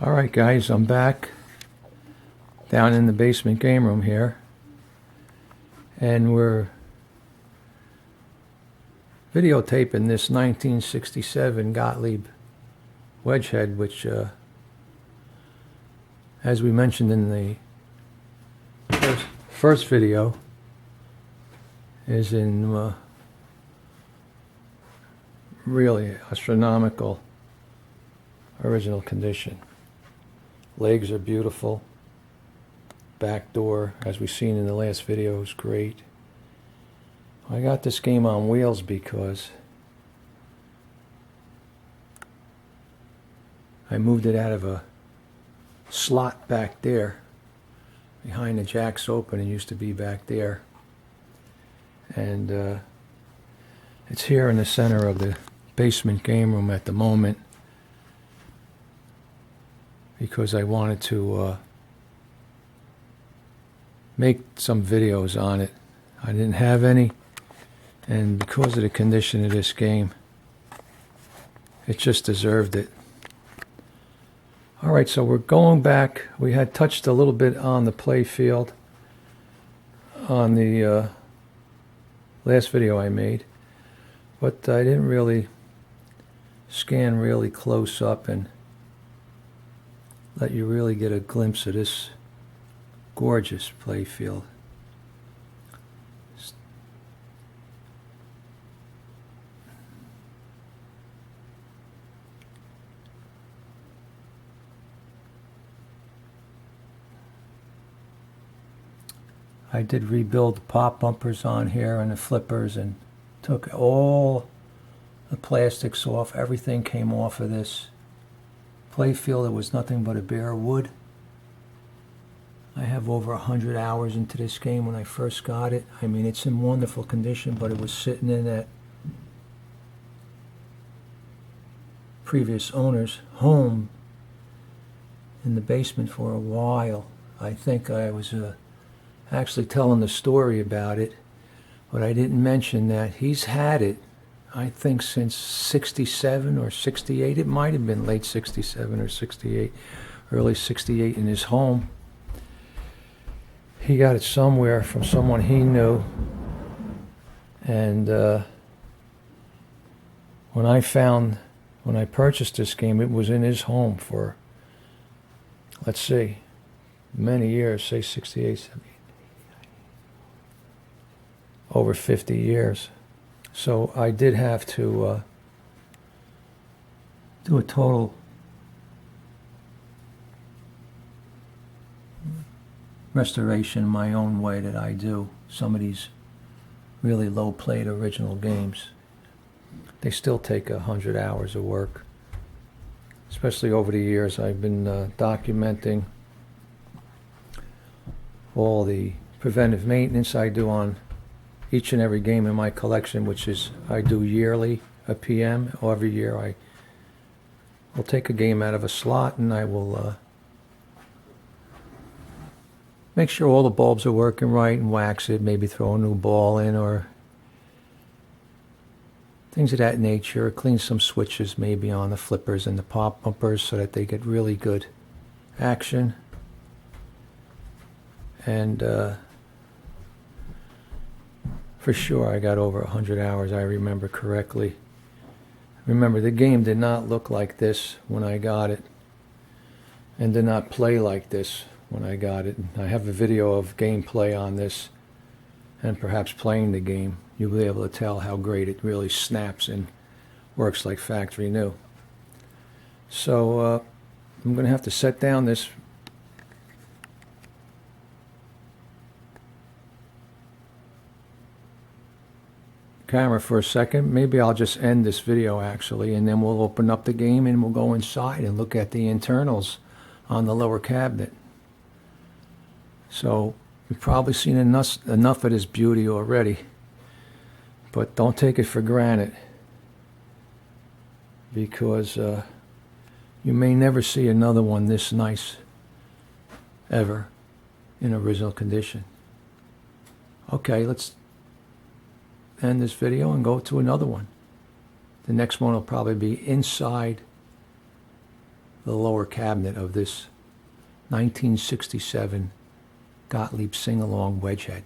Alright guys, I'm back down in the basement game room here, and we're videotaping this 1967 Gottlieb wedge head, which as we mentioned in the first video, is in really astronomical original condition. Legs are beautiful. Back door, as we've seen in the last video, is great. I got this game on wheels because I moved it out of a slot back there behind the jacks open. It used to be back there, and it's here in the center of the basement game room at the moment because I wanted to make some videos on it. I didn't have any, and because of the condition of this game, it just deserved it. Alright, so we're going back. We had touched a little bit on the play field on the last video I made, but I didn't really scan really close up and let you really get a glimpse of this gorgeous play field. I did rebuild the pop bumpers on here and the flippers and took all the plastics off. Everything came off of this play field. It was nothing but a bare wood. I have over 100 hours into this game when I first got it. I mean, it's in wonderful condition, but it was sitting in that previous owner's home in the basement for a while. I think I was actually telling the story about it, but I didn't mention that he's had it, I think, since 67 or 68. It might have been late 67 or 68, early 68 in his home. He got it somewhere from someone he knew, and when I purchased this game, it was in his home for, let's see, many years, say 68, 70, over 50 years. So I did have to do a total restoration my own way that I do some of these really low played original games. They still take 100 hours of work. Especially over the years, I've been documenting all the preventive maintenance I do on each and every game in my collection, which is I do yearly, a PM. Every year I will take a game out of a slot and I will make sure all the bulbs are working right and wax it, maybe throw a new ball in or things of that nature. Clean some switches maybe on the flippers and the pop bumpers so that they get really good action. And for sure I got over 100 hours, I remember correctly. Remember, the game did not look like this when I got it, and did not play like this when I got it. I have a video of gameplay on this, and perhaps playing the game, you'll be able to tell how great it really snaps and works like factory new. So I'm going to have to set down this camera for a second. Maybe I'll just end this video actually, and then we'll open up the game and we'll go inside and look at the internals on the lower cabinet. So you've probably seen enough of this beauty already, but don't take it for granted, because you may never see another one this nice ever in original condition. Okay, let's end this video and go to another one. The next one will probably be inside the lower cabinet of this 1967 Gottlieb Sing Along wedge head.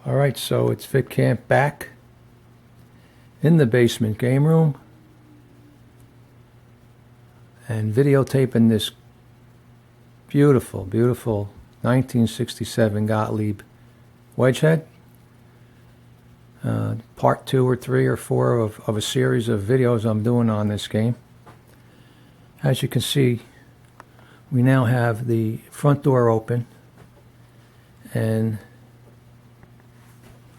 Alright, so it's Vic Camp back in the basement game room and videotaping this beautiful, beautiful 1967 Gottlieb wedge head. Part 2 or 3 or 4 of a series of videos I'm doing on this game. As you can see, we now have the front door open and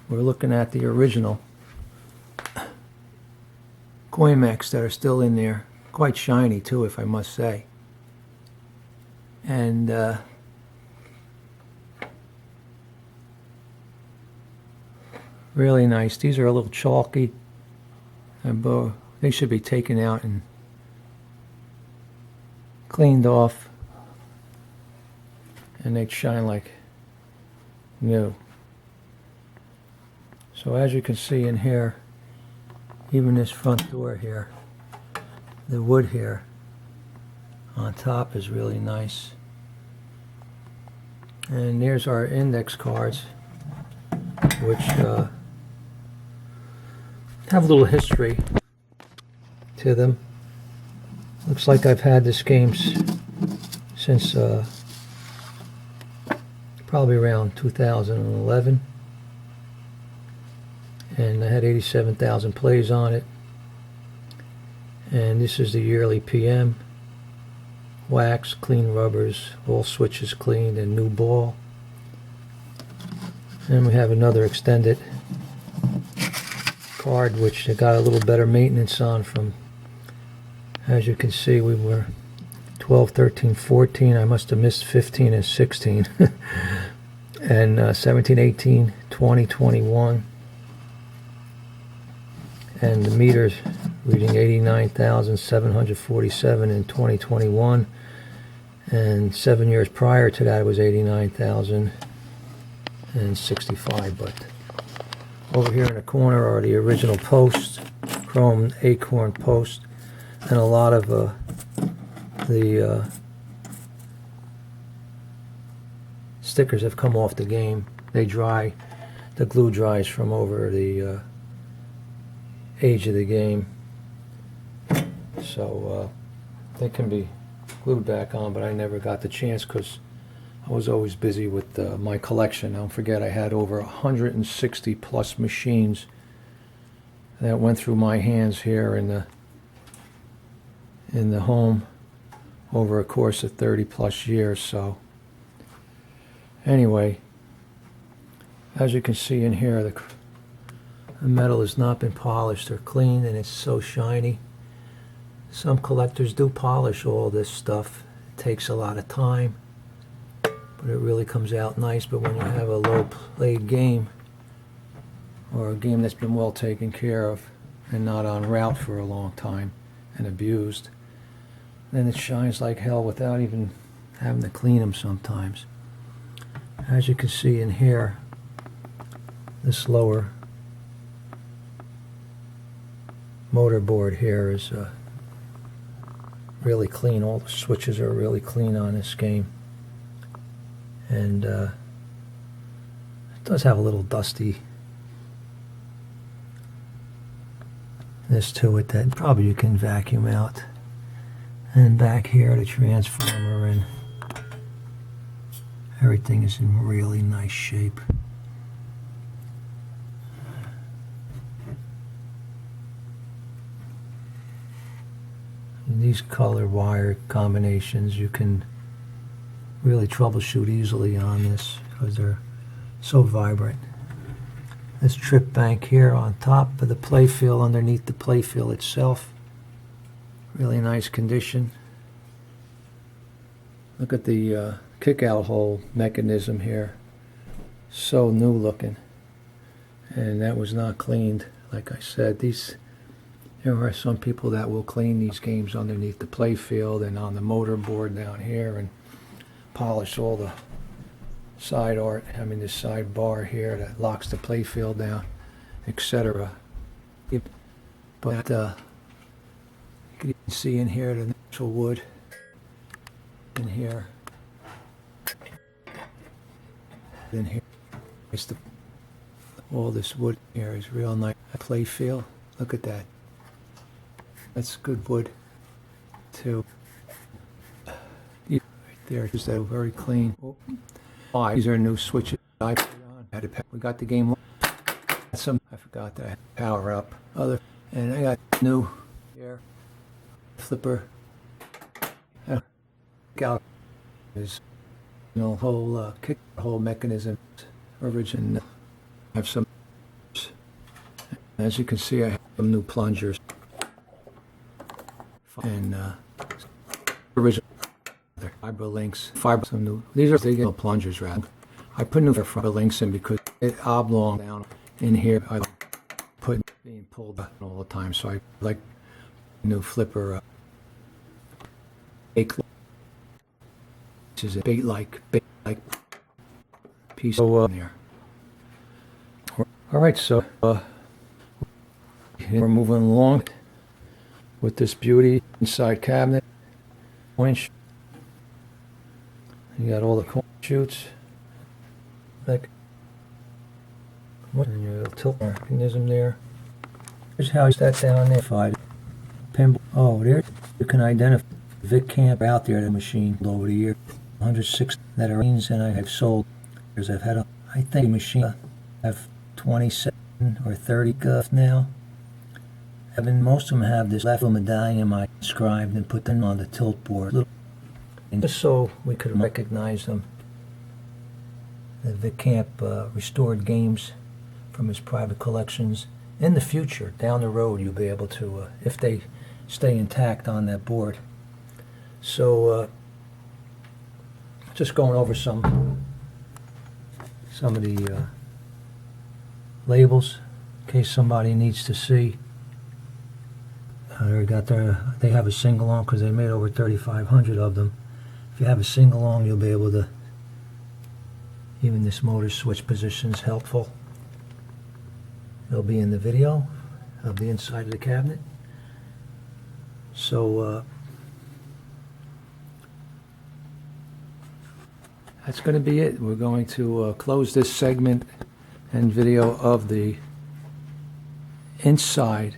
we're looking at the original Coimex that are still in there. Quite shiny too, if I must say. And really nice. These are a little chalky. They should be taken out and cleaned off. And they'd shine like new. So as you can see in here, even this front door here, the wood here on top is really nice. And there's our index cards, which have a little history to them. Looks like I've had this game since probably around 2011. And I had 87,000 plays on it. And this is the yearly PM. Wax, clean rubbers, all switches cleaned, and new ball. And we have another extended card which got a little better maintenance on from, as you can see, we were 12, 13, 14. I must have missed 15 and 16. And 17, 18, 20, 21. And the meters reading 89,747 in 2021, and 7 years prior to that it was 89,065. But over here in the corner are the original posts, chrome acorn post, and a lot of the stickers have come off the game. They dry, the glue dries from over the age of the game, so they can be glued back on, but I never got the chance because I was always busy with my collection. Don't forget, I had over 160 plus machines that went through my hands here in the in the home over a course of 30 plus years. So anyway, as you can see in here, the metal has not been polished or cleaned, and it's so shiny. Some collectors do polish all this stuff. It takes a lot of time, but it really comes out nice. But when you have a low played game, or a game that's been well taken care of and not on route for a long time and abused, then it shines like hell without even having to clean them sometimes. As you can see in here, this lower motor board here is really clean. All the switches are really clean on this game, and it does have a little dustiness to it that probably you can vacuum out. And back here, the transformer, and everything is in really nice shape. And these color wire combinations you can really troubleshoot easily on this because they're so vibrant. This trip bank here on top of the playfield, underneath the playfield itself, really nice condition. Look at the kick-out hole mechanism here. So new looking. And that was not cleaned. Like I said, there are some people that will clean these games underneath the playfield and on the motor board down here and polish all the side art. I mean, this side bar here that locks the playfield down, etc. But you can see in here the natural wood in here. In here, all this wood here is real nice. Playfield, look at that. That's good wood too. Right there, just that very clean. These are new switches I put on. We got the game. I forgot that power up. And I got new here. Flipper. Out is whole kick hole mechanism. Original. I have some. As you can see, I have some new plungers. And original fiber links. Some new. These are the plungers, rather. I put new fiber links in because it oblong down in here. I put being pulled all the time, so I like new flipper. Which is a bait-like piece in there. All right, so we're moving along with this beauty inside cabinet. Winch. You got all the coin chutes. Like and your little tilt mechanism there. Here's how you set down there. Pinball. Oh, there you can identify Vic Camp out there. The machine over the year. 106 that are and I have sold. I've had I think machine have 27 or 30 now. Most of them have this left medallion I inscribed and put them on the tilt board. And just so we could recognize them. The Vic Camp restored games from his private collections. In the future, down the road, you'll be able to, if they stay intact on that board. So, just going over some of the labels in case somebody needs to see. They have a sing-along because they made over 3,500 of them. If you have a sing-along, you'll be able to. Even this motor switch position is helpful. It'll be in the video of the inside of the cabinet. So that's going to be it. We're going to close this segment and video of the inside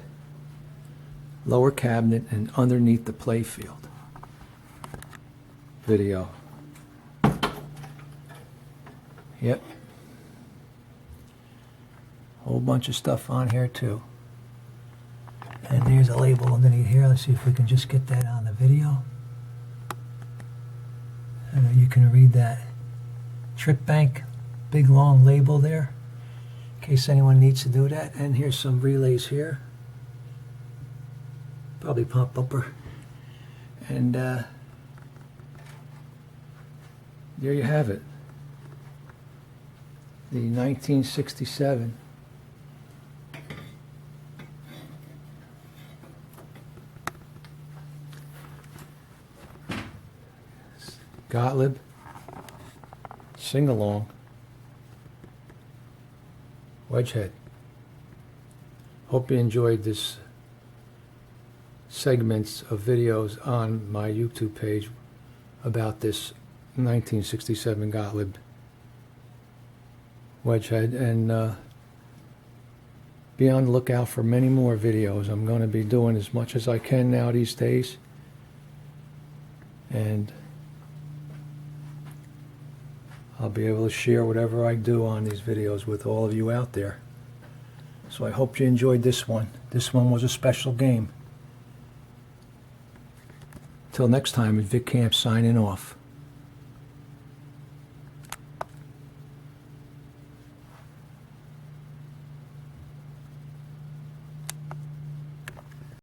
lower cabinet and underneath the playfield video. Yep. Whole bunch of stuff on here too. And there's a label underneath here. Let's see if we can just get that on the video. And you can read that. Trip Bank, big long label there, in case anyone needs to do that. And here's some relays here. Probably pop bumper. And there you have it. The 1967 Gottlieb Sing Along wedge head. Hope you enjoyed this segments of videos on my YouTube page about this 1967 Gottlieb wedge head, and be on the lookout for many more videos. I'm going to be doing as much as I can now these days, and I'll be able to share whatever I do on these videos with all of you out there. So I hope you enjoyed this one. This one was a special game. Till next time, Vic Camp signing off.